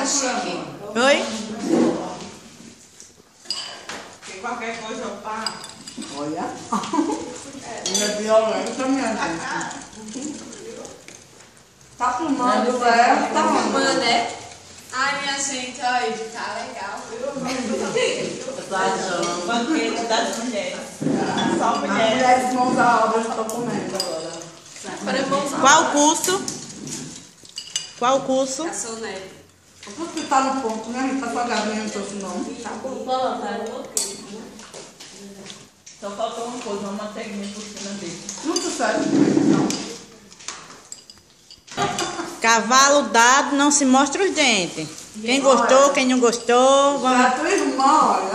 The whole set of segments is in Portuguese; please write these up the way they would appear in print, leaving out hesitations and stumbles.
chique. Oi? Qualquer coisa eu paro. Olha. Minha violência, minha gente. Tá filmando, Tá filmando, né? Ai, minha gente, olha, tá legal, viu? Banquete das mulheres. Só As mulheres. mulheres vão usar a obra, eu estou comendo agora. Agora vamos Qual curso? Qual curso? Garçonete. Você tá no ponto, né? A gente tá salgado, né? Não trouxe não. Tá bom. Só faltou uma coisa, uma manteiguinha por cima dele. Muito sério. Não. Cavalo dado, não se mostra os dentes. Quem gostou, quem não gostou, Já vamos... a tua irmã, olha.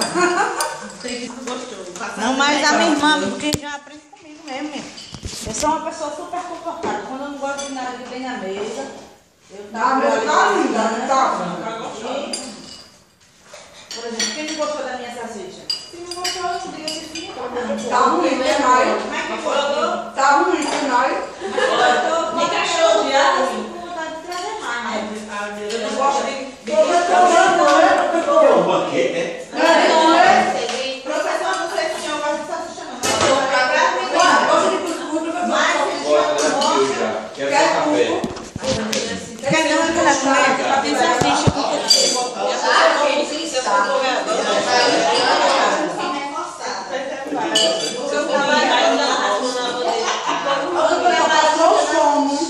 Tem que gostou. Não, mas a minha irmã, porque já aprende comigo mesmo, minha. Eu sou uma pessoa super comportada. Quando eu não gosto de nada que tem na mesa, eu A minha tá linda, né? Tá. Por exemplo, quem não gostou da minha salsicha? Se não gostou, eu não digo assim, filha. Tá ruim, tem mais. Tá ruim, tem mais. Me cachorro de ar. Eu não gosto de... É um banquete, é? Professor, não sei se eu gosto de salsicha, não. Quero café. Quer não, é para comer? Tem salsicha com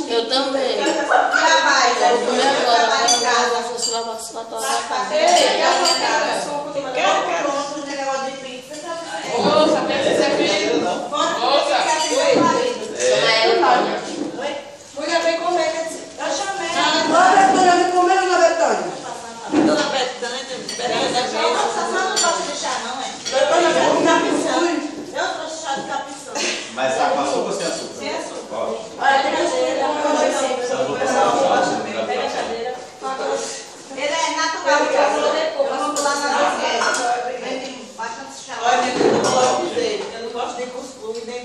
Eu também. Eu vou comer agora. Se Mulher vem comer, eu chamei. Olha, Betânia, me comendo na Betânia. Dona Betânia, não posso deixar, não, é? Betânia, vem comer capim. Eu trouxe chá de capição. Mas tá com açúcar ou sem açúcar? Sem açúcar. Ó, Olha, tem cadeira. Pega a cadeira. Ele é natural, eu vou pular na cadeira. Bastante chá. Olha, eu não gosto de dizer, eu não gosto de cuscuz, nem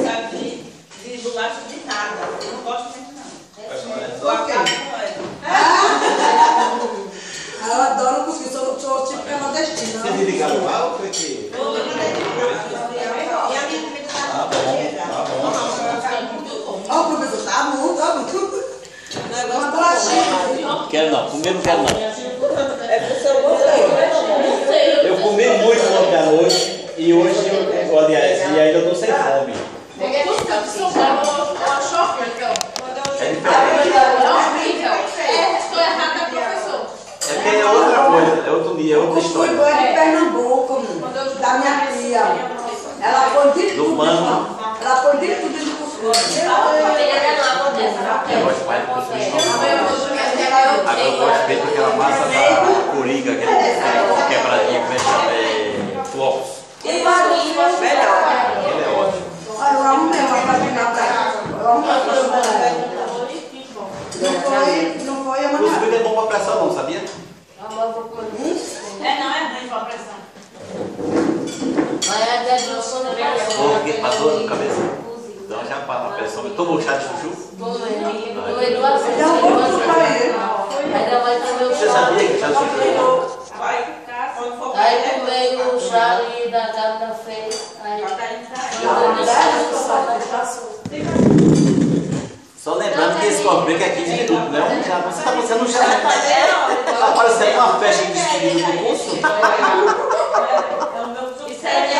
sabe de bolacha de nada. Eu não gosto mesmo, não. Tô acabando com ela. Eu adoro cuscuz, sou tipo nordestina. Vocês me ligaram lá ou foi que... E a minha comida tá bom. Ó, o professor, tá muito, tá muito. Uma bolachinha. Quero não, comer não quero não. É porque eu gostei. Eu comi muito ontem à noite e hoje eu aliás, e ainda eu tô sem fome. É diferente. Estou errada, professor. É porque é outra coisa, é outro dia, é outra Cuscuz história. bom é de Pernambuco, da minha tia. Ela põe de Do tudo. mano. Ela põe de tudo no cuscuz. Eu gosto mais de cuscuz. Agora eu gosto de aquela massa da coriga, aquele quebradinho que vem flocos. E farinha. Melhor. Ele é ótimo. Olha, eu amo mesmo a farinha pra ela. Eu amo a Não foi a Cuscuz manhã. não é bom pra pressão não, sabia? Não é ruim pra pressão. Porque passou na cabeça. Então já passa a pressão. Tomou chá de chuchu? Você sabia que chá de chuchu é bom? Vai ficar, quando for Aí tomei o chá e da gata fez. Aí Só lembrando que esse copo que é 15 minutos, não é um chá. Você está parecendo um chá. Está parecendo uma festa de despedida do curso. é o meu sucesso.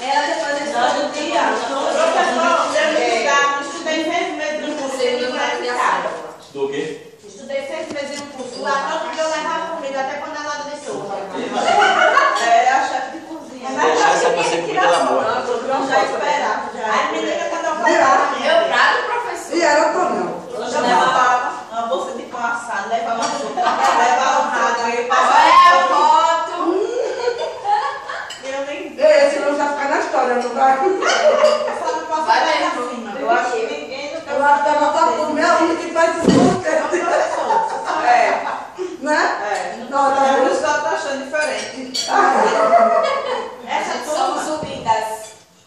Ela depois desse todo dia. Professor, eu estudei 6 meses no curso. Estudou o quê? Estudei 6 meses no curso. Lá todo dia eu levava comida, até panelada de sopa. É a chefe de cozinha. Deixar essa você comida da morte. Eu já esperava. Aí menina, quando eu falava, Meu prato, professor. E era Tonel. eu já levava uma bolsa de pão assado, levava sopa, levava o rato, aí passava. Olha a foto. Eu nem Esse não vai ficar na história, não vai? sabe passar Vai pra mesmo. cima. Eu acho que ninguém nunca Eu acho que ela tá comendo a única que faz isso. É. Né? Não, tá Por muito. isso que ela tá achando diferente. Essa turma. Somos unidas.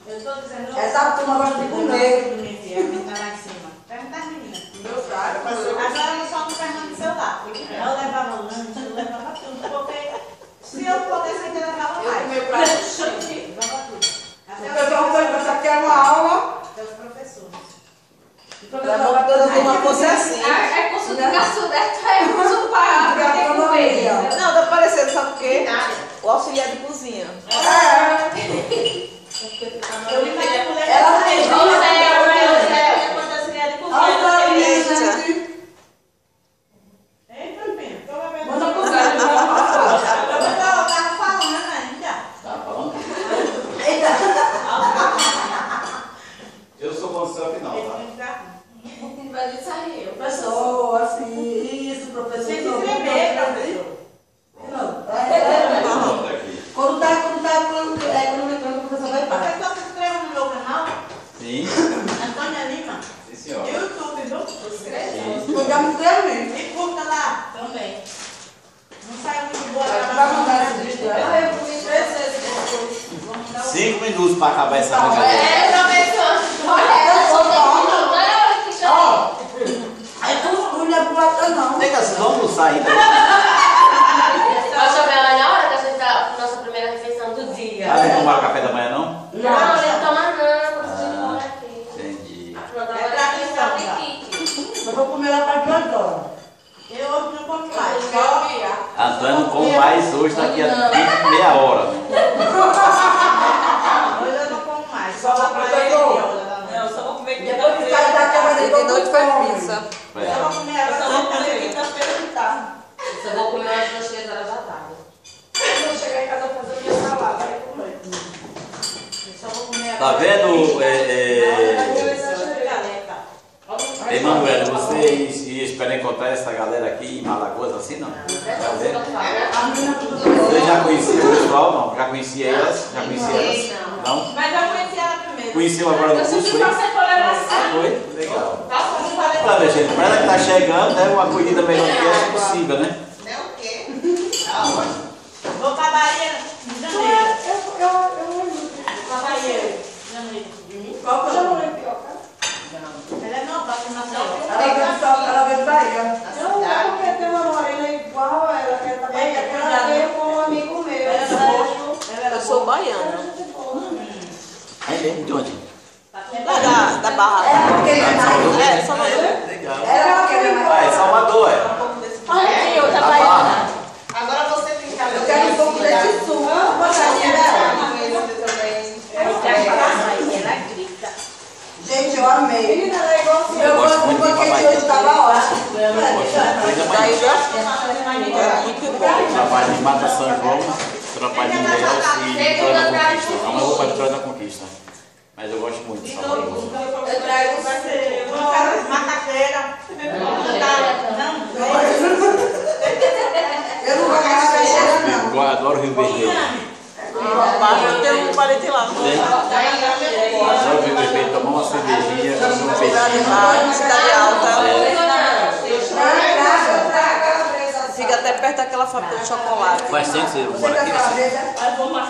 Eu tô dizendo. Essa turma gosta de comer. Sudeto é uso para ter que comer. Não, tá parecendo, sabe o quê? O auxiliar de cozinha. Ela tem Eu sou condição final, tá? Vai sair. Professor, assim, isso, professor. Tem que escrever, professor. Quando tá cronometrando, o professor vai parar. Você se inscreve no meu canal? Sim. Antônia Lima. Sim, senhora. YouTube, viu? Sim. Eu já me inscrevi. E curta lá também. Não sai muito boa Vai mandar esse vídeo. Eu comi 3 vezes depois. 5 minutos para acabar essa brincadeira. Professor. Olha, que chama. Aí tu não é pro lado, não. Nega, vocês vão almoçar ainda? Vai chover lá na hora que a gente tá com nossa primeira refeição do dia. Ah, não tomaram café da manhã, não? Não, ele toma não, preciso comer aqui. Entendi. Não, É pra quem não sabe, tem tá? kit. Eu vou comer lá para 2 horas. Eu hoje não como mais. A Antônia não come mais hoje, daqui a meia hora. Hoje eu não como mais. Só vou comer Não, só vou comer Depois que sai da cama de noite vai pizza. Eu vou comer agora, só vou comer quinta-feira de tarde. Só vou comer umas 2 horas da tarde. Eu vou chegar em casa fazer minha salada. Vai comer. Só vou comer Tá agora. vendo, Galeta. Emanuel, vocês esperam encontrar essa galera aqui em Malagoas assim, não? Tá vendo? Você já conhecia o pessoal? Não? Já conhecia elas? Já conhecia elas? Não? Mas eu conheci ela primeiro. Conheceu agora no Eu curso, sempre foi? passei por ela assim. Ah, foi? Legal. Tá, Olha, gente, para ela que tá chegando, né, uma acolhida melhor que essa é possível, né? Não o quê? Vou pra Bahia em janeiro. Pra Bahia em janeiro. Qual que é o nome? Ela é nova, aqui na cidade. Ela veio de Bahia. Não, é porque tem uma morena igual a ela, que ela tá bem. Ela veio com um amigo meu. Eu sou baiana. É mesmo? De onde? Lá da Barra. É, Salvador. Legal. Ela quer mais. Ah, é Salvador, é? Olha aqui, outra Da baiana. Barra. Agora você tem que Eu quero um pouco desse suco. Ela grita. Gente, eu amei. Meu Eu gosto banco muito de banquete papai. hoje estava ótimo. Daí É muito bom. trabalho em Mata São João, trabalho em Ilhéus e Vitória da Conquista. Amanhã eu vou para Vitória da Conquista. Mas eu gosto muito de Salvador. Eu trago você. Macaxeira. Eu não vou ganhar fecheira, não. Eu adoro Rio Vermelho. Eu tenho um parente lá. Adoro Rio Vermelho, tomar uma cervejinha, comer um peixinho. Cidade Alta. Traga. Fica até perto daquela fábrica de chocolate. Faz tempo que você mora aqui, né?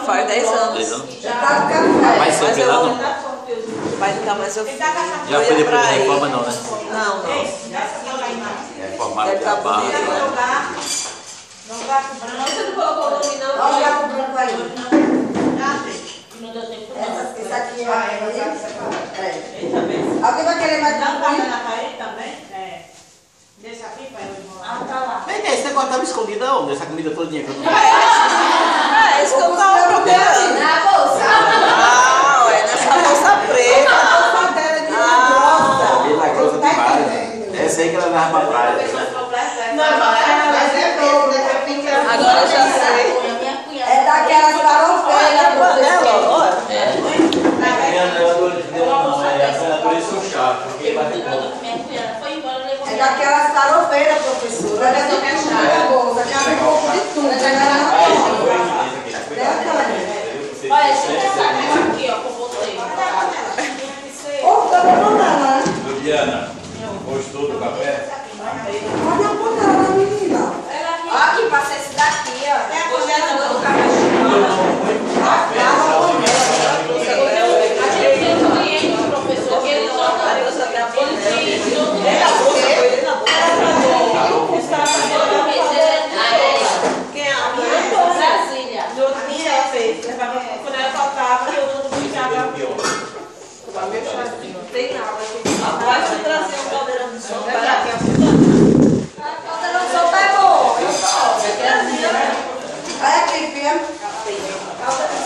Faz 10 anos. 10 anos. Traga café. Vai sempre lá, não? Vai ficar, mas eu Já foi depois da reforma, não, né? Não, não. Reformaram Deve aqui a estar barra. bonito. Você não colocou o nome, não? Olha o branco aí. Não deu tempo. Esse aqui é. Alguém vai querer mais Não, tá um? na parede também? É. Deixa aqui para eu morar. Vem cá, esse negócio estava escondido aonde? Essa comida todinha que eu não vi. É isso que eu tava procurando. Na bolsa. Ah, é nessa bolsa preta. É milagrosa demais, né? Essa aí que ela leva pra praia. Agora eu já sei. É daquelas farofeiras, professor. Eu adorei seu chá, porque vai ter bom. Minha cunhada foi embora, levou É minha daquelas farofeiras, professor. Ela é só quer bolsa, quer um pouco de tudo. Ah, esse aqui. Olha, esse é aqui, ó, com você. Ô, tá bom, né? Juliana, gostou do café? Olha a boca da menina. Ó, aqui, passei esse daqui, ó. É a coordenadora do café. A gente tem um cliente, professor, que ele toca. Quem é a Brasília. No outro dia ela fez. Quando ela faltava, eu não ficava. Tem nada aqui. Vai se trazer um caldeirão de som. Calda